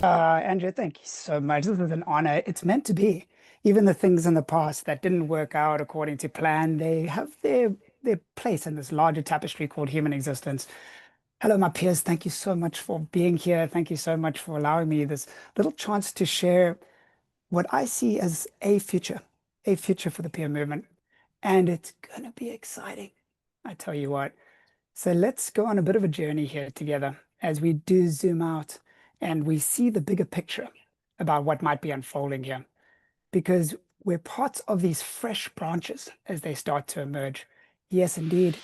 Andrew, thank you so much. This is an honor. It's meant to be. Even the things in the past that didn't work out according to plan, they have their place in this larger tapestry called human existence. Hello, my peers. Thank you so much for being here. Thank you so much for allowing me this little chance to share what I see as a future for the peer movement. And it's going to be exciting. I tell you what. So let's go on a bit of a journey here together as we do zoom out and we see the bigger picture about what might be unfolding here. Because we're parts of these fresh branches as they start to emerge. Yes, indeed,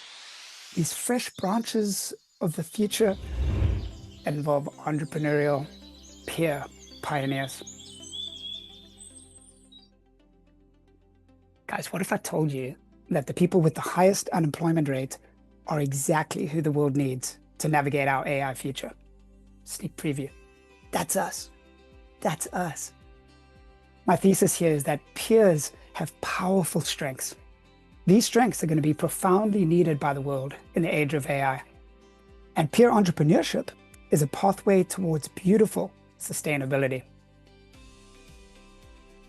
these fresh branches of the future involve entrepreneurial peer pioneers. Guys, what if I told you that the people with the highest unemployment rate are exactly who the world needs to navigate our AI future? Sneak preview. That's us. That's us. My thesis here is that peers have powerful strengths. These strengths are going to be profoundly needed by the world in the age of AI. And peer entrepreneurship is a pathway towards beautiful sustainability.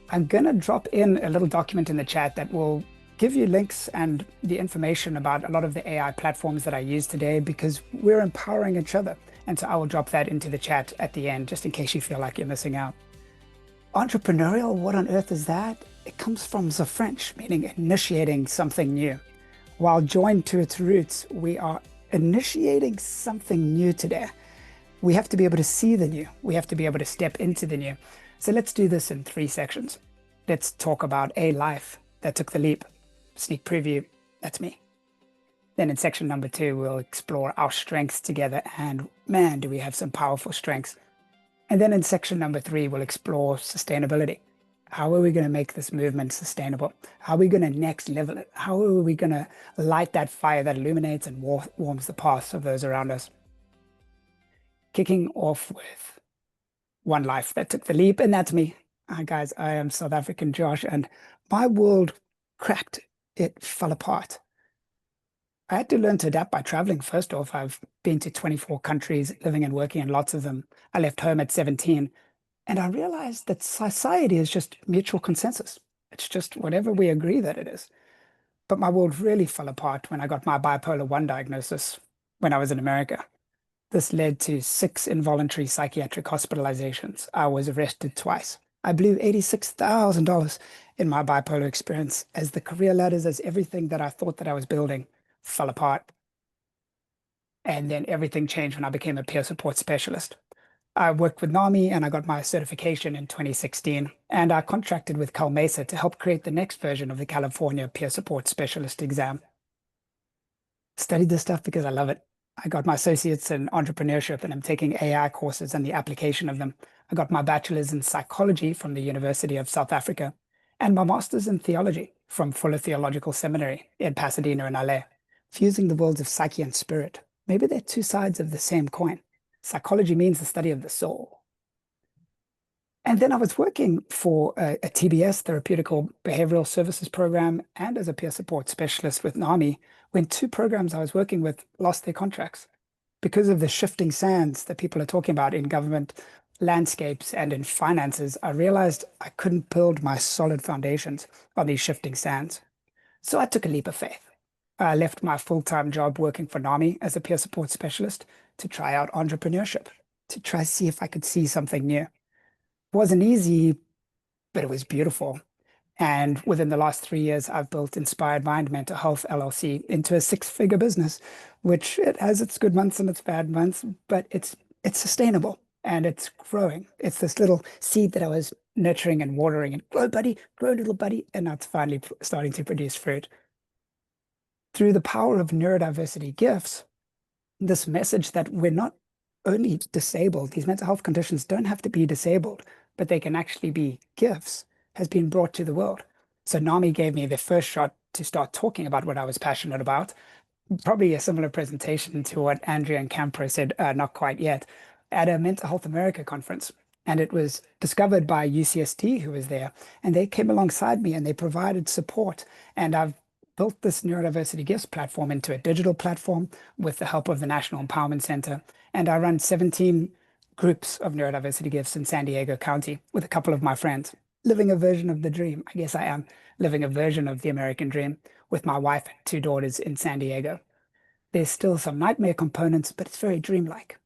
I'm going to drop in a little document in the chat that will give you links and the information about a lot of the AI platforms that I use today because we're empowering each other. And so I will drop that into the chat at the end, just in case you feel like you're missing out. Entrepreneurial, what on earth is that? It comes from the French, meaning initiating something new. While joined to its roots, we are initiating something new today. We have to be able to see the new. We have to be able to step into the new. So let's do this in 3 sections. Let's talk about a life that took the leap. Sneak preview, that's me. Then in section number 2, we'll explore our strengths together, and man, do we have some powerful strengths. And then in section number 3, we'll explore sustainability. How are we going to make this movement sustainable? How are we going to next level it? How are we going to light that fire that illuminates and warms the paths of those around us? Kicking off with one life that took the leap, and that's me. Hi guys, I am South African Josh, and my world cracked. It fell apart. I had to learn to adapt by traveling. First off, I've been to 24 countries, living and working in lots of them. I left home at 17, and I realized that society is just mutual consensus. It's just whatever we agree that it is. But my world really fell apart when I got my bipolar 1 diagnosis when I was in America. This led to 6 involuntary psychiatric hospitalizations. I was arrested twice. I blew $86,000 in my bipolar experience as the career ladders, as everything that I thought that I was building fell apart. And then everything changed when I became a peer support specialist. I worked with NAMI and I got my certification in 2016. And I contracted with Cal Mesa to help create the next version of the California Peer Support Specialist exam. Studied this stuff because I love it. I got my associates in entrepreneurship and I'm taking AI courses and the application of them. I got my bachelor's in psychology from the University of South Africa and my master's in theology from Fuller Theological Seminary in Pasadena in LA, fusing the worlds of psyche and spirit. Maybe they're 2 sides of the same coin. Psychology means the study of the soul. And then I was working for a TBS, Therapeutical Behavioral Services Program, and as a peer support specialist with NAMI, when 2 programs I was working with lost their contracts because of the shifting sands that people are talking about in government landscapes and in finances. I realized I couldn't build my solid foundations on these shifting sands. So I took a leap of faith. I left my full-time job working for NAMI as a peer support specialist to try out entrepreneurship, to try see if I could see something new. It wasn't easy, but it was beautiful. And within the last 3 years, I've built Inspired Mind Mental Health LLC into a 6-figure business, which it has its good months and its bad months, but it's sustainable and it's growing. It's this little seed that I was nurturing and watering and grow, buddy, grow, little buddy, and now it's finally starting to produce fruit. Through the power of neurodiversity gifts, this message that we're not only disabled, these mental health conditions don't have to be disabled, but they can actually be gifts, has been brought to the world. So NAMI gave me the first shot to start talking about what I was passionate about. Probably a similar presentation to what Andrea and Campro said, not quite yet, at a Mental Health America conference. And it was discovered by UCSD, who was there. And they came alongside me and they provided support. And I've built this neurodiversity gifts platform into a digital platform with the help of the National Empowerment Center. And I run 17 groups of neurodiversity gifts in San Diego County with a couple of my friends, living a version of the dream. I guess I am living a version of the American dream with my wife and two daughters in San Diego. There's still some nightmare components, but it's very dreamlike.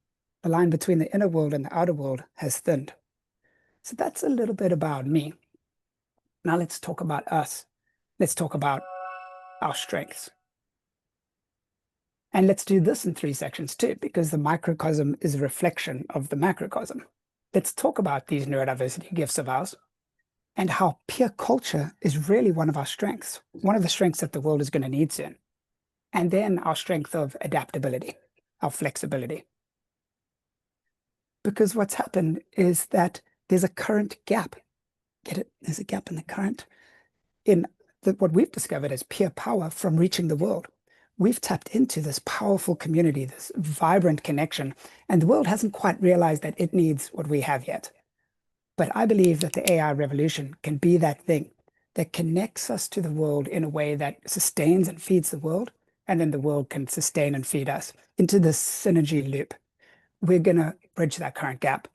The line between the inner world and the outer world has thinned. So that's a little bit about me. Now let's talk about us. Let's talk about our strengths. And let's do this in three sections too, because the microcosm is a reflection of the macrocosm. Let's talk about these neurodiversity gifts of ours and how peer culture is really one of our strengths, one of the strengths that the world is going to need soon. And then our strength of adaptability, our flexibility. Because what's happened is that there's a current gap. Get it? There's a gap in the current in what we've discovered as peer power from reaching the world. We've tapped into this powerful community, this vibrant connection, and the world hasn't quite realized that it needs what we have yet. But I believe that the AI revolution can be that thing that connects us to the world in a way that sustains and feeds the world, and then the world can sustain and feed us into this synergy loop. We're going to bridge that current gap.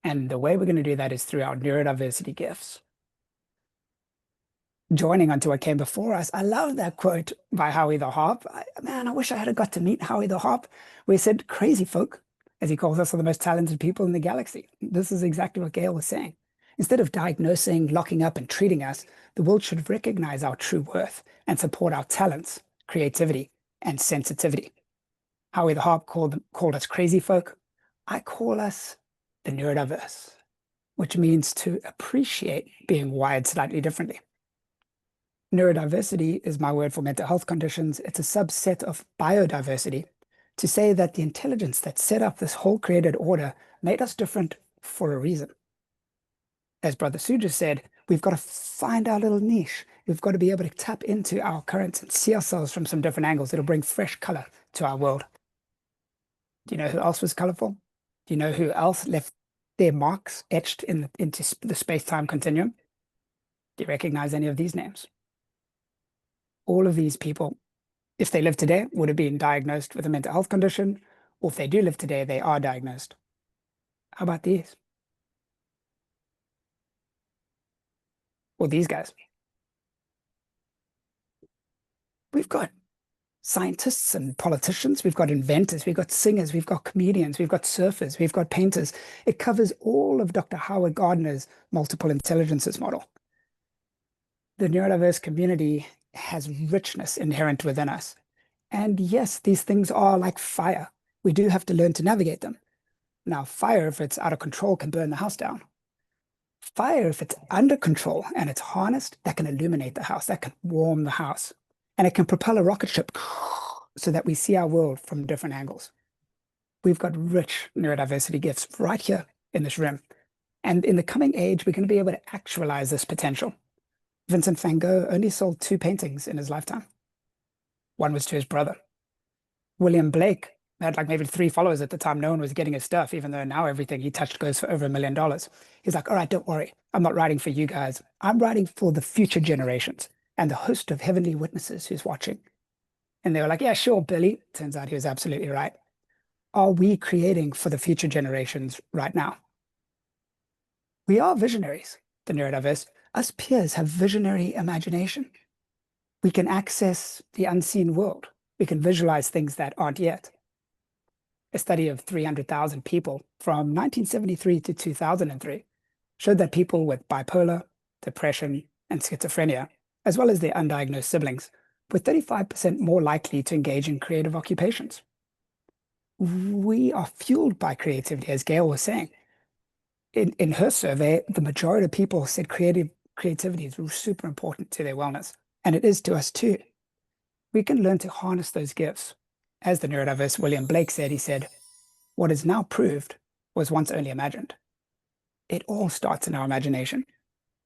And the way we're going to do that is through our neurodiversity gifts. Joining onto what came before us, I love that quote by Howie the Harp. Man, I wish I had got to meet Howie the Harp, where he said, crazy folk, as he calls us, are the most talented people in the galaxy. This is exactly what Gail was saying. Instead of diagnosing, locking up, and treating us, the world should recognize our true worth and support our talents, creativity, and sensitivity. Howie the Harp called us crazy folk. I call us the neurodiverse, which means to appreciate being wired slightly differently. Neurodiversity is my word for mental health conditions. It's a subset of biodiversity to say that the intelligence that set up this whole created order made us different for a reason. As Brother Sue just said, we've got to find our little niche. We've got to be able to tap into our currents and see ourselves from some different angles. It'll bring fresh color to our world. Do you know who else was colorful? Do you know who else left their marks etched into the space-time continuum? Do you recognize any of these names? All of these people, if they live today, would have been diagnosed with a mental health condition, or if they do live today, they are diagnosed. How about these? Or these guys? We've got scientists and politicians, we've got inventors, we've got singers, we've got comedians, we've got surfers, we've got painters. It covers all of Dr. Howard Gardner's multiple intelligences model. The neurodiverse community has richness inherent within us. And yes, these things are like fire. We do have to learn to navigate them. Now, fire, if it's out of control, can burn the house down. Fire, if it's under control and it's harnessed, that can illuminate the house, that can warm the house. And it can propel a rocket ship so that we see our world from different angles. We've got rich neurodiversity gifts right here in this room. And in the coming age, we're going to be able to actualize this potential. Vincent van Gogh only sold 2 paintings in his lifetime. One was to his brother. William Blake had like maybe 3 followers at the time. No one was getting his stuff, even though now everything he touched goes for over $1 million. He's like, all right, don't worry. I'm not writing for you guys. I'm writing for the future generations and the host of heavenly witnesses who's watching. And they were like, yeah, sure, Billy. Turns out he was absolutely right. Are we creating for the future generations right now? We are visionaries, the neurodiverse. Us peers have visionary imagination. We can access the unseen world. We can visualize things that aren't yet. A study of 300,000 people from 1973 to 2003 showed that people with bipolar, depression, and schizophrenia, as well as their undiagnosed siblings, were 35% more likely to engage in creative occupations. We are fueled by creativity, as Gail was saying. In her survey, the majority of people said creativity is super important to their wellness, and it is to us too. We can learn to harness those gifts. As the neurodiverse William Blake said, he said, what is now proved was once only imagined. It all starts in our imagination.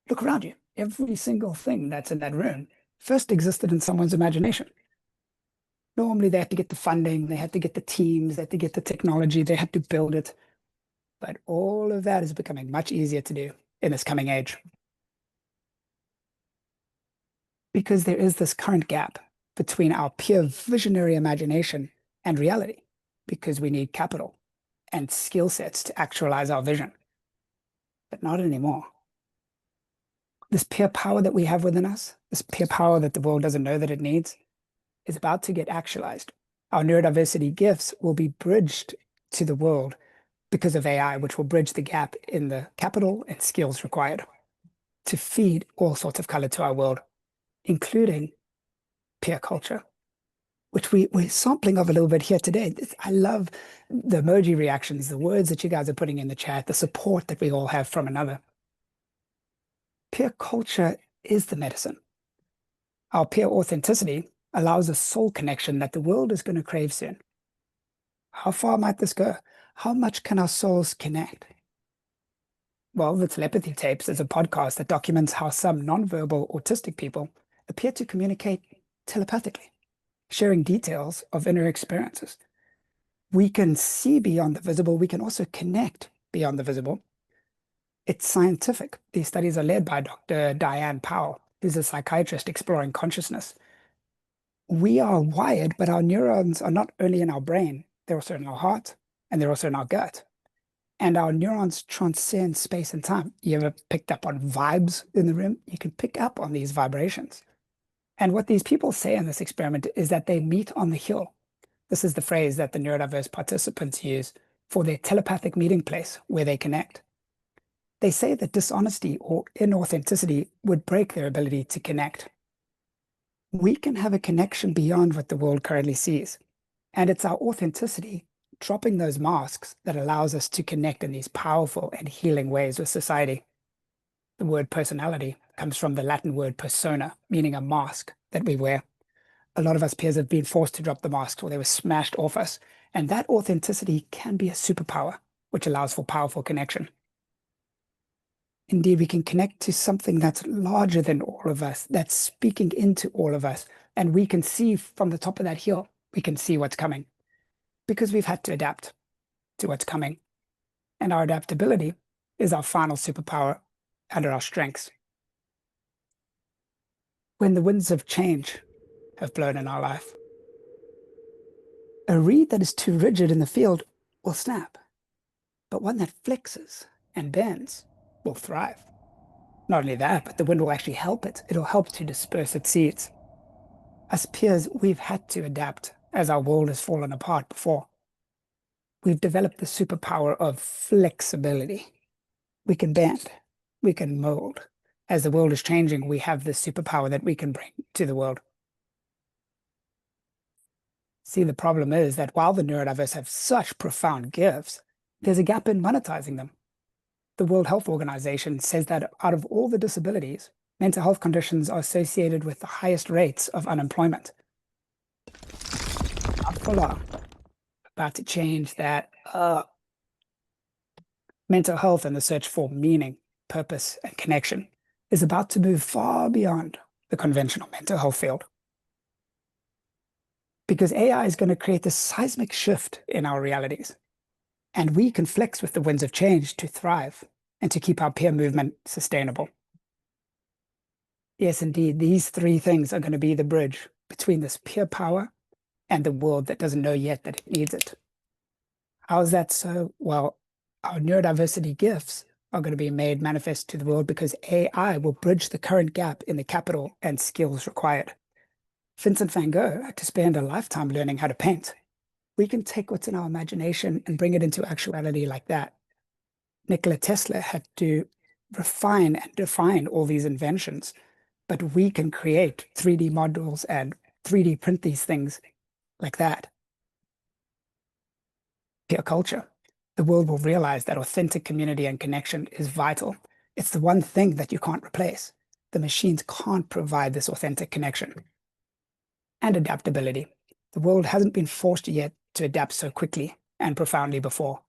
Look around you. Every single thing that's in that room first existed in someone's imagination. Normally, they had to get the funding, they had to get the teams, they had to get the technology, they had to build it. But all of that is becoming much easier to do in this coming age. Because there is this current gap between our pure visionary imagination and reality because we need capital and skill sets to actualize our vision. But not anymore. This peer power that we have within us, this peer power that the world doesn't know that it needs, is about to get actualized. Our neurodiversity gifts will be bridged to the world because of AI, which will bridge the gap in the capital and skills required to feed all sorts of color to our world, including peer culture, which we're sampling of a little bit here today. I love the emoji reactions, the words that you guys are putting in the chat, the support that we all have from another. Peer culture is the medicine. Our peer authenticity allows a soul connection that the world is going to crave soon. How far might this go? How much can our souls connect? Well, the Telepathy Tapes is a podcast that documents how some nonverbal autistic people appear to communicate telepathically, sharing details of inner experiences. We can see beyond the visible. We can also connect beyond the visible. It's scientific. These studies are led by Dr. Diane Powell, who's a psychiatrist exploring consciousness. We are wired, but our neurons are not only in our brain, they're also in our heart, and they're also in our gut. And our neurons transcend space and time. You ever picked up on vibes in the room? You can pick up on these vibrations. And what these people say in this experiment is that they meet on the hill. This is the phrase that the neurodiverse participants use for their telepathic meeting place where they connect. They say that dishonesty or inauthenticity would break their ability to connect. We can have a connection beyond what the world currently sees. And it's our authenticity, dropping those masks, that allows us to connect in these powerful and healing ways with society. The word personality comes from the Latin word persona, meaning a mask that we wear. A lot of us peers have been forced to drop the masks or they were smashed off us. And that authenticity can be a superpower, which allows for powerful connection. Indeed, we can connect to something that's larger than all of us, that's speaking into all of us. And we can see from the top of that hill, we can see what's coming because we've had to adapt to what's coming. And our adaptability is our final superpower and our strengths. When the winds of change have blown in our life, a reed that is too rigid in the field will snap, but one that flexes and bends will thrive. Not only that, but the wind will actually help it. It'll help to disperse its seeds. As peers, we've had to adapt as our world has fallen apart before. We've developed the superpower of flexibility. We can bend, we can mold. As the world is changing, we have this superpower that we can bring to the world. See, the problem is that while the neurodiverse have such profound gifts, there's a gap in monetizing them. The World Health Organization says that out of all the disabilities, mental health conditions are associated with the highest rates of unemployment. Not for long. About to change that up. Mental health and the search for meaning, purpose, and connection is about to move far beyond the conventional mental health field. Because AI is going to create this seismic shift in our realities. And we can flex with the winds of change to thrive and to keep our peer movement sustainable. Yes, indeed, these three things are going to be the bridge between this peer power and the world that doesn't know yet that it needs it. How is that so? Well, our neurodiversity gifts are going to be made manifest to the world because AI will bridge the current gap in the capital and skills required. Vincent van Gogh had to spend a lifetime learning how to paint. We can take what's in our imagination and bring it into actuality like that. Nikola Tesla had to refine and define all these inventions, but we can create 3D models and 3D print these things like that. Peer culture. The world will realize that authentic community and connection is vital. It's the one thing that you can't replace. The machines can't provide this authentic connection. And adaptability. The world hasn't been forced yet to adapt so quickly and profoundly before.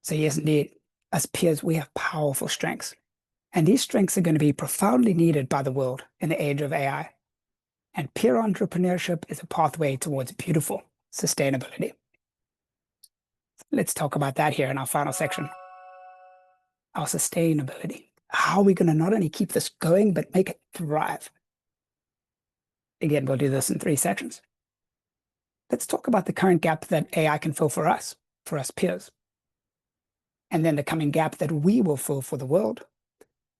So yes, indeed, as peers, we have powerful strengths. And these strengths are going to be profoundly needed by the world in the age of AI. And peer entrepreneurship is a pathway towards beautiful sustainability. Let's talk about that here in our final section. Our sustainability. How are we going to not only keep this going, but make it thrive? Again, we'll do this in 3 sections. let's talk about the current gap that AI can fill for us peers, and then the coming gap that we will fill for the world.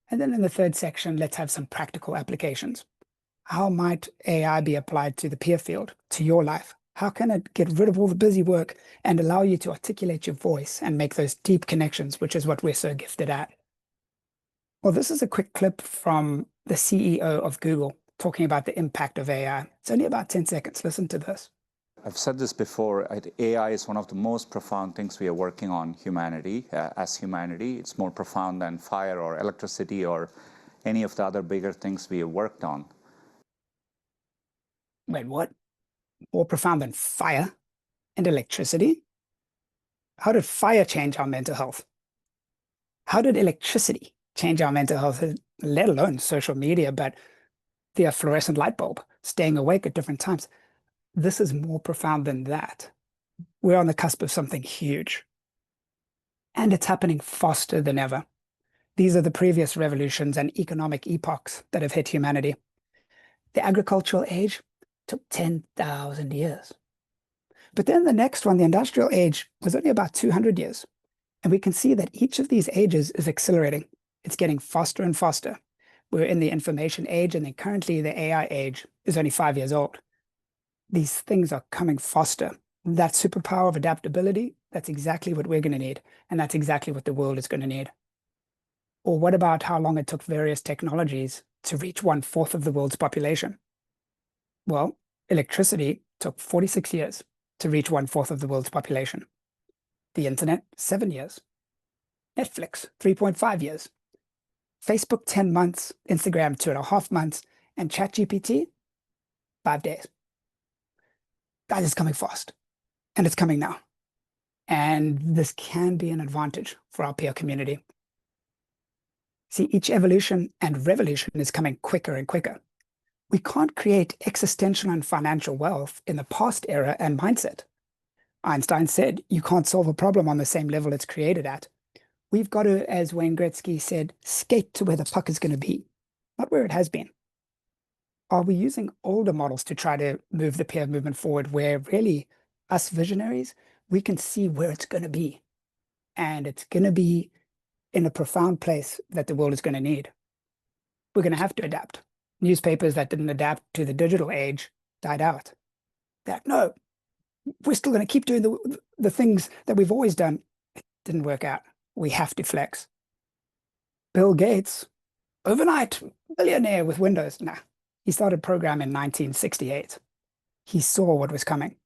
And then in the third section, let's have some practical applications. How might AI be applied to the peer field, to your life? How can it get rid of all the busy work and allow you to articulate your voice and make those deep connections, which is what we're so gifted at? Well, this is a quick clip from the CEO of Google talking about the impact of AI. It's only about 10 seconds. Listen to this. I've said this before, AI is one of the most profound things we are working on as humanity. It's more profound than fire or electricity or any of the other bigger things we have worked on. Wait, what? More profound than fire and electricity? How did fire change our mental health? How did electricity change our mental health, let alone social media, but the fluorescent light bulb, staying awake at different times? This is more profound than that. We're on the cusp of something huge. And it's happening faster than ever. These are the previous revolutions and economic epochs that have hit humanity. The agricultural age took 10,000 years. But then the next one, the industrial age, was only about 200 years. And we can see that each of these ages is accelerating. It's getting faster and faster. We're in the information age, and then currently the AI age is only 5 years old. These things are coming faster. That superpower of adaptability, that's exactly what we're going to need. And that's exactly what the world is going to need. Or what about how long it took various technologies to reach 1/4 of the world's population? Well, electricity took 46 years to reach 1/4 of the world's population. The internet, 7 years. Netflix, 3.5 years. Facebook, 10 months. Instagram, 2.5 months. And ChatGPT, 5 days. That is coming fast. And it's coming now. And this can be an advantage for our peer community. See, each evolution and revolution is coming quicker and quicker. We can't create existential and financial wealth in the past era and mindset. Einstein said, you can't solve a problem on the same level it's created at. We've got to, as Wayne Gretzky said, skate to where the puck is going to be, not where it has been. Are we using older models to try to move the peer movement forward where really us visionaries, we can see where it's going to be? And it's going to be in a profound place that the world is going to need. We're going to have to adapt. Newspapers that didn't adapt to the digital age died out. No, we're still going to keep doing the things that we've always done. It didn't work out. We have to flex. Bill Gates, overnight billionaire with Windows. Nah, he started programming in 1968. He saw what was coming.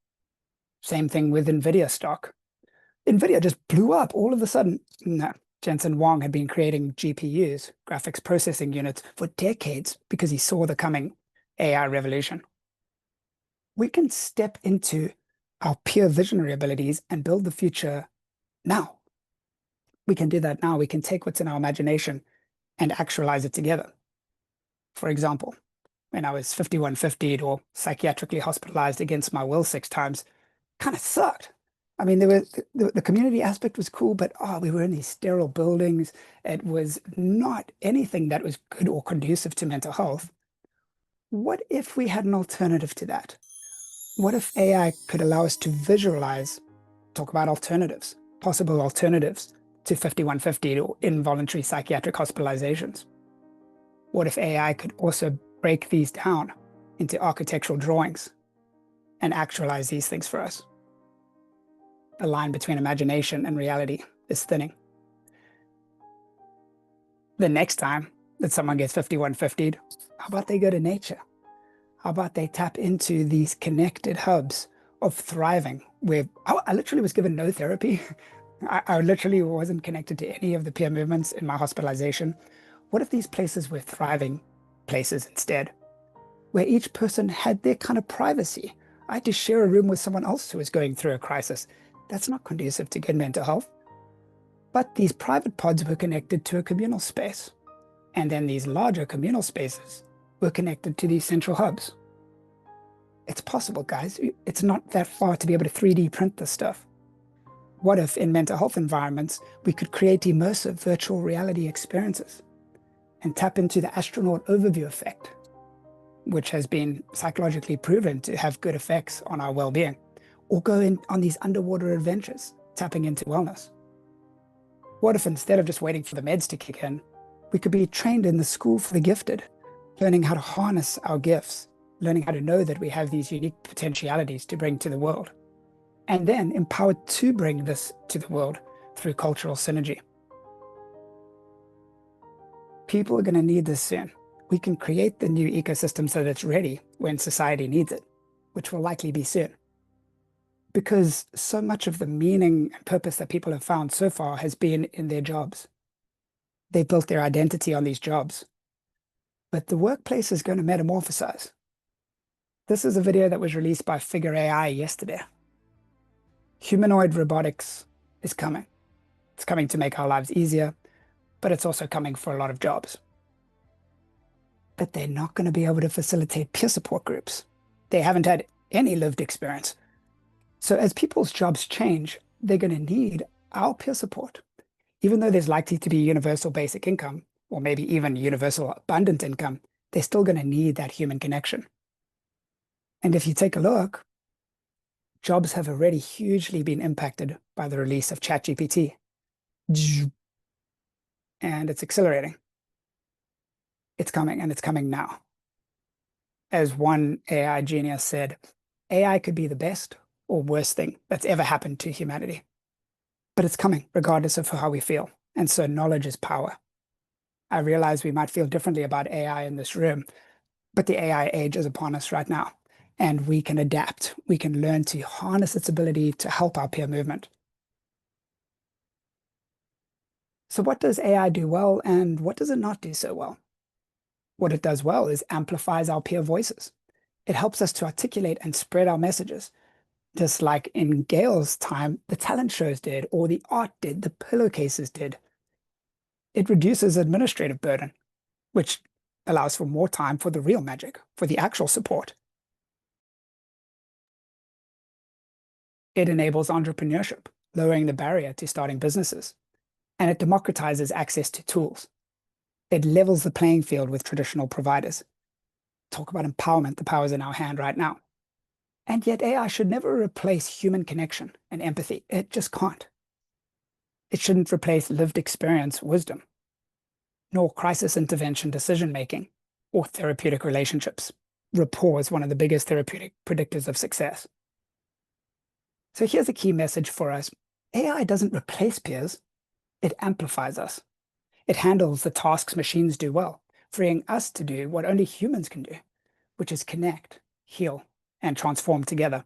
Same thing with NVIDIA stock. NVIDIA just blew up all of a sudden. No, Jensen Huang had been creating GPUs, graphics processing units, for decades because he saw the coming AI revolution. We can step into our pure visionary abilities and build the future now. We can do that now. We can take what's in our imagination and actualize it together. For example, when I was 5150'd or psychiatrically hospitalized against my will 6 times, kind of sucked. I mean, the community aspect was cool, but we were in these sterile buildings. It was not anything that was good or conducive to mental health. What if we had an alternative to that? What if AI could allow us to visualize, talk about alternatives, possible alternatives to 5150 or involuntary psychiatric hospitalizations? What if AI could also break these down into architectural drawings and actualize these things for us? The line between imagination and reality is thinning. The next time that someone gets 5150'd, how about they go to nature? How about they tap into these connected hubs of thriving where I literally was given no therapy. I literally wasn't connected to any of the peer movements in my hospitalization. What if these places were thriving places instead, where each person had their kind of privacy? I had to share a room with someone else who was going through a crisis. That's not conducive to good mental health. But these private pods were connected to a communal space. And then these larger communal spaces were connected to these central hubs. It's possible, guys. It's not that far to be able to 3D print this stuff. What if in mental health environments, we could create immersive virtual reality experiences and tap into the astronaut overview effect, which has been psychologically proven to have good effects on our well-being. or go in on these underwater adventures, tapping into wellness? What if instead of just waiting for the meds to kick in, we could be trained in the school for the gifted, learning how to harness our gifts, learning how to know that we have these unique potentialities to bring to the world, and then empowered to bring this to the world through cultural synergy. People are going to need this soon. We can create the new ecosystem so that it's ready when society needs it, which will likely be soon. Because so much of the meaning and purpose that people have found so far has been in their jobs. They built their identity on these jobs. But the workplace is going to metamorphosize. This is a video that was released by Figure AI yesterday. Humanoid robotics is coming. It's coming to make our lives easier, but it's also coming for a lot of jobs. But they're not going to be able to facilitate peer support groups. They haven't had any lived experience. So as people's jobs change, they're going to need our peer support. Even though there's likely to be universal basic income, or maybe even universal abundant income, they're still going to need that human connection. And if you take a look, jobs have already hugely been impacted by the release of ChatGPT. And it's accelerating. It's coming, and it's coming now. As one AI genius said, AI could be the best or worst thing that's ever happened to humanity. But it's coming regardless of how we feel. And so knowledge is power. I realize we might feel differently about AI in this room, but the AI age is upon us right now. And we can adapt. We can learn to harness its ability to help our peer movement. So what does AI do well, and what does it not do so well? What it does well is amplifies our peer voices. It helps us to articulate and spread our messages. Just like in Gail's time, the talent shows did, or the art did, the pillowcases did. It reduces administrative burden, which allows for more time for the real magic, for the actual support. It enables entrepreneurship, lowering the barrier to starting businesses. And it democratizes access to tools. It levels the playing field with traditional providers. Talk about empowerment, the power's in our hand right now. And yet AI should never replace human connection and empathy. It just can't. It shouldn't replace lived experience wisdom, nor crisis intervention decision-making, or therapeutic relationships. Rapport is one of the biggest therapeutic predictors of success. So here's a key message for us. AI doesn't replace peers, it amplifies us. It handles the tasks machines do well, freeing us to do what only humans can do, which is connect, heal, and transform together.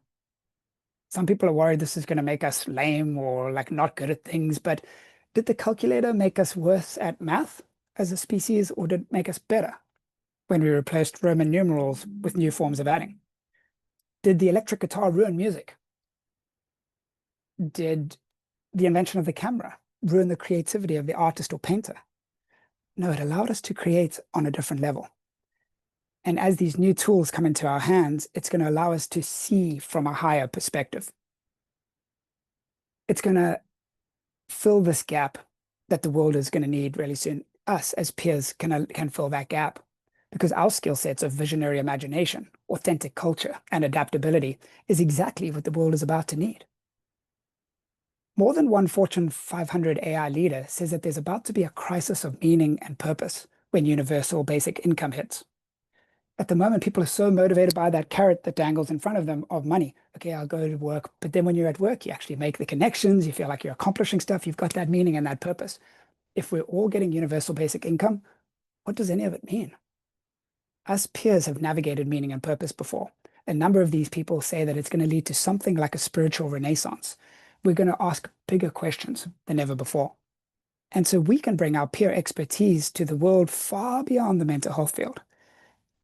Some people are worried this is going to make us lame or like not good at things, but did the calculator make us worse at math as a species, or did it make us better when we replaced Roman numerals with new forms of adding? Did the electric guitar ruin music? Did the invention of the camera ruin the creativity of the artist or painter? No, it allowed us to create on a different level. And as these new tools come into our hands, it's going to allow us to see from a higher perspective. It's going to fill this gap that the world is going to need really soon. Us as peers can fill that gap because our skill sets of visionary imagination, authentic culture, and adaptability is exactly what the world is about to need. More than one Fortune 500 AI leader says that there's about to be a crisis of meaning and purpose when universal basic income hits. At the moment, people are so motivated by that carrot that dangles in front of them of money. Okay, I'll go to work. But then when you're at work, you actually make the connections. You feel like you're accomplishing stuff. You've got that meaning and that purpose. If we're all getting universal basic income, what does any of it mean? Us peers have navigated meaning and purpose before. A number of these people say that it's going to lead to something like a spiritual renaissance. We're going to ask bigger questions than ever before. And so we can bring our peer expertise to the world far beyond the mental health field.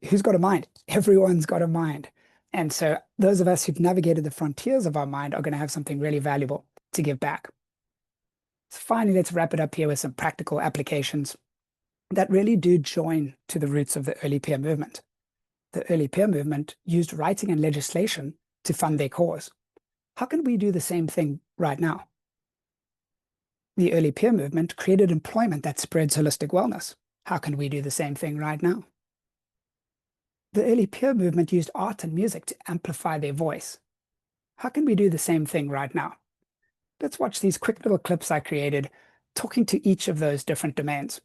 Who's got a mind? Everyone's got a mind. And so those of us who've navigated the frontiers of our mind are going to have something really valuable to give back. So finally, let's wrap it up here with some practical applications that really do join to the roots of the early peer movement. The early peer movement used writing and legislation to fund their cause. How can we do the same thing right now? The early peer movement created employment that spreads holistic wellness. How can we do the same thing right now? The early peer movement used art and music to amplify their voice. How can we do the same thing right now? Let's watch these quick little clips I created talking to each of those different domains.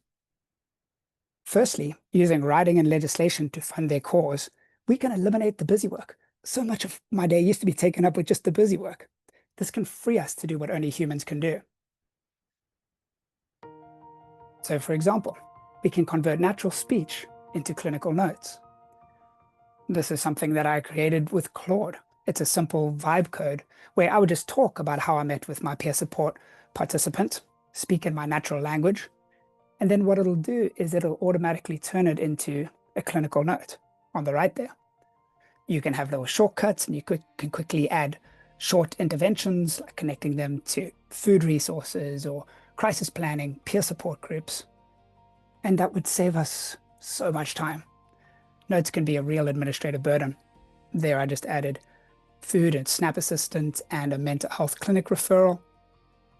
Firstly, using writing and legislation to fund their cause, we can eliminate the busy work. So much of my day used to be taken up with just the busy work. This can free us to do what only humans can do. So for example, we can convert natural speech into clinical notes. This is something that I created with Claude. It's a simple vibe code where I would just talk about how I met with my peer support participant, speak in my natural language, and then what it'll do is it'll automatically turn it into a clinical note on the right there. You can have little shortcuts and you can quickly add short interventions, like connecting them to food resources or crisis planning, peer support groups. And that would save us so much time. Notes can be a real administrative burden. There I just added food and SNAP assistance and a mental health clinic referral.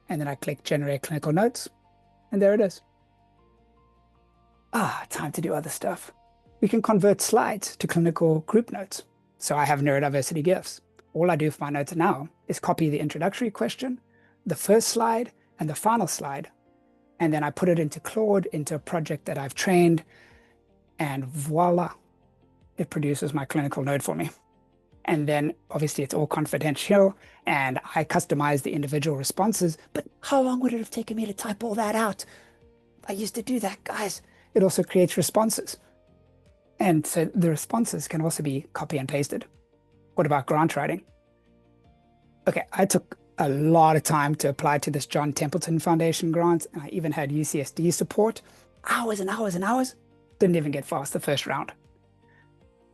And then I click generate clinical notes, and there it is. Time to do other stuff. We can convert slides to clinical group notes. So I have neurodiversity gifts. All I do for my notes now is copy the introductory question, the first slide, and the final slide. And then I put it into Claude, into a project that I've trained, and voila, it produces my clinical note for me. And then obviously it's all confidential and I customize the individual responses, but how long would it have taken me to type all that out? I used to do that, guys. It also creates responses. And so the responses can also be copy and pasted. What about grant writing? Okay, I took a lot of time to apply to this John Templeton Foundation grant, and I even had UCSD support. Hours and hours and hours. Didn't even get past the first round.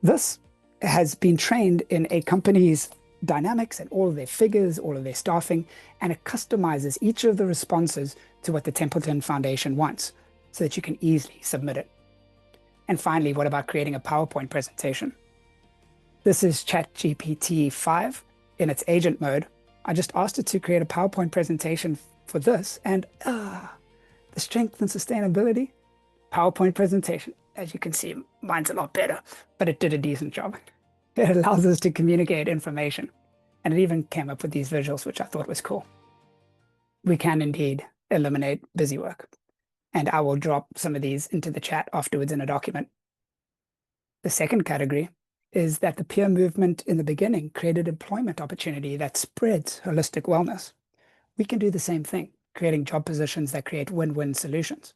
This has been trained in a company's dynamics and all of their figures, all of their staffing, and it customizes each of the responses to what the Templeton Foundation wants so that you can easily submit it. And finally, what about creating a PowerPoint presentation? This is ChatGPT 5 in its agent mode. I just asked it to create a PowerPoint presentation for this, and the strength and sustainability PowerPoint presentation. As you can see, mine's a lot better, but it did a decent job. It allows us to communicate information, and it even came up with these visuals, which I thought was cool. We can indeed eliminate busy work, and I will drop some of these into the chat afterwards in a document. The second category is that the peer movement in the beginning created employment opportunity that spreads holistic wellness. We can do the same thing, creating job positions that create win-win solutions.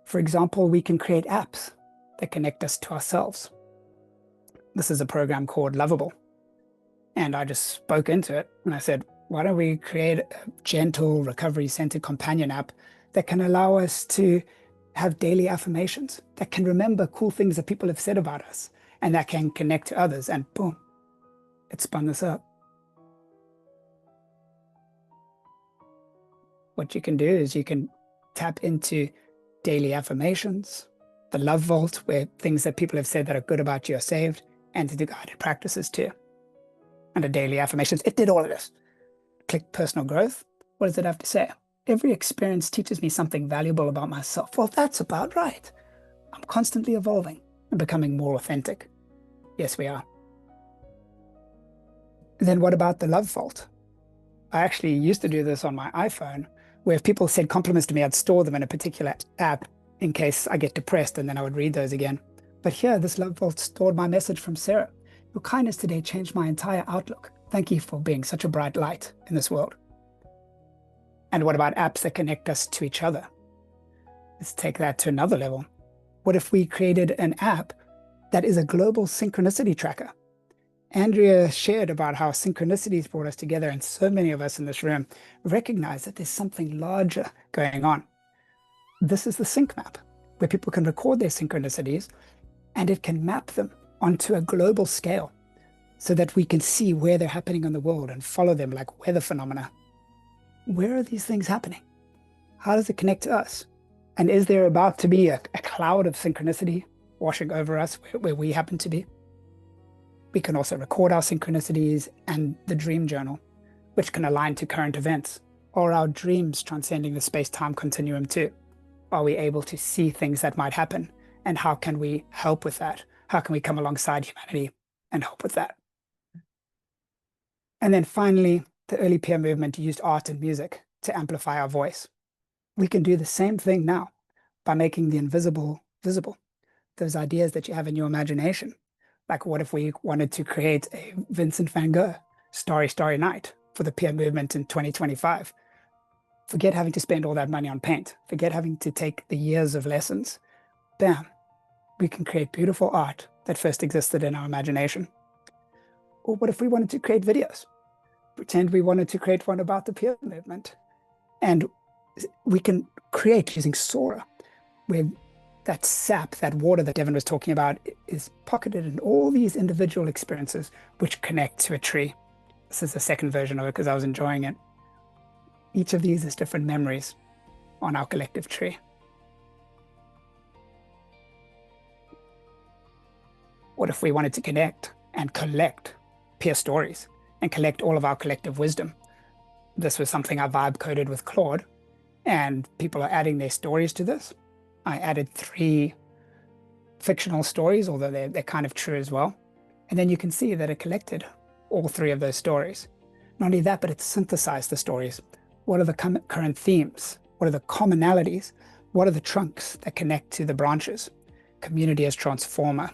For example, we can create apps that connect us to ourselves. This is a program called Lovable. And I just spoke into it and I said, why don't we create a gentle, recovery-centered companion app that can allow us to have daily affirmations, that can remember cool things that people have said about us, and that can connect to others. And boom, it spun this up. What you can do is you can tap into daily affirmations, the love vault, where things that people have said that are good about you are saved, and to do guided practices too. Under daily affirmations, it did all of this. Click personal growth. What does it have to say? Every experience teaches me something valuable about myself. Well, that's about right. I'm constantly evolving and becoming more authentic. Yes, we are. Then what about the love vault? I actually used to do this on my iPhone, where if people said compliments to me, I'd store them in a particular app in case I get depressed, and then I would read those again. But here, this love vault stored my message from Sarah. Your kindness today changed my entire outlook. Thank you for being such a bright light in this world. And what about apps that connect us to each other? Let's take that to another level. What if we created an app that is a global synchronicity tracker? Andrea shared about how synchronicities brought us together, and so many of us in this room recognize that there's something larger going on. This is the sync map, where people can record their synchronicities, and it can map them onto a global scale so that we can see where they're happening in the world and follow them like weather phenomena. Where are these things happening? How does it connect to us? And is there about to be a cloud of synchronicity washing over us where we happen to be? We can also record our synchronicities and the dream journal, which can align to current events, or our dreams transcending the space-time continuum too. Are we able to see things that might happen? And how can we help with that? How can we come alongside humanity and help with that? And then finally, the early peer movement used art and music to amplify our voice. We can do the same thing now by making the invisible visible. Those ideas that you have in your imagination. Like, what if we wanted to create a Vincent van Gogh Starry, Starry Night for the peer movement in 2025? Forget having to spend all that money on paint. Forget having to take the years of lessons. Bam, we can create beautiful art that first existed in our imagination. Or what if we wanted to create videos? Pretend we wanted to create one about the peer movement. And we can create using Sora, where that sap, that water that Devin was talking about, is pocketed in all these individual experiences which connect to a tree. This is the second version of it because I was enjoying it. Each of these is different memories on our collective tree. What if we wanted to connect and collect peer stories and collect all of our collective wisdom? This was something I vibe coded with Claude, and people are adding their stories to this. I added 3 fictional stories, although they're kind of true as well. And then you can see that it collected all 3 of those stories. Not only that, but it synthesized the stories. What are the current themes? What are the commonalities? What are the trunks that connect to the branches? Community as transformer.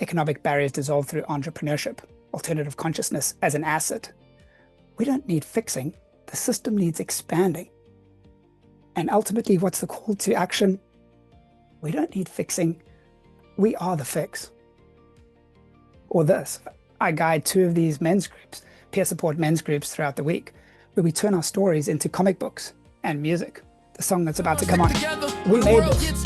Economic barriers dissolved through entrepreneurship. Alternative consciousness as an asset. We don't need fixing. The system needs expanding. And ultimately, what's the call to action? We don't need fixing. We are the fix. Or this. I guide 2 of these men's groups, peer support men's groups throughout the week, where we turn our stories into comic books and music. The song that's about to come on. We made this.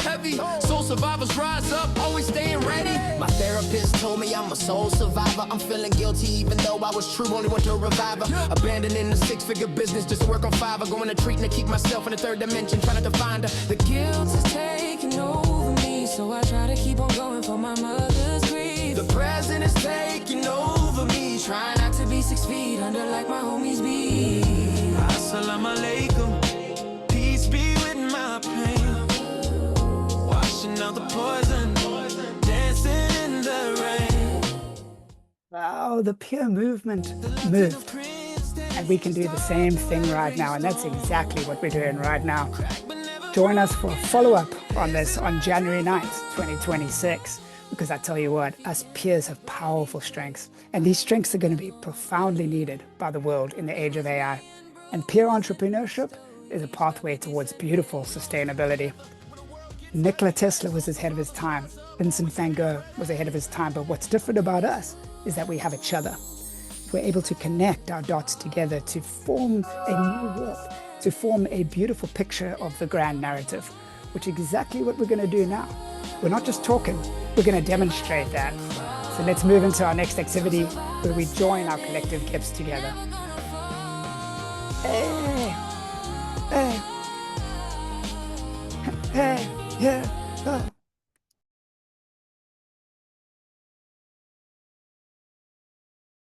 Soul survivors rise up, always staying ready. My therapist told me I'm a soul survivor. I'm feeling guilty even though I was true, only went to a reviver. Abandoning the 6-figure business just to work on 5. Going to treat and to keep myself in the 3rd dimension, trying to find her. The guilt is taking over me, so I try to keep on going for my mother's grief. The present is taking over me, trying not to be 6 feet under like my homies be. Assalamu alaikum, peace be with my pain. Washing out the poison, dancing in the rain. Wow, the peer movement moved. And we can do the same thing right now. And that's exactly what we're doing right now. Join us for a follow-up on this on January 9th, 2026. Because I tell you what, us peers have powerful strengths. And these strengths are going to be profoundly needed by the world in the age of AI. And peer entrepreneurship is a pathway towards beautiful sustainability. Nikola Tesla was ahead of his time. Vincent van Gogh was ahead of his time. But what's different about us is that we have each other. We're able to connect our dots together to form a new world, to form a beautiful picture of the grand narrative, which is exactly what we're going to do now. We're not just talking, we're going to demonstrate that. So let's move into our next activity where we join our collective gifts together.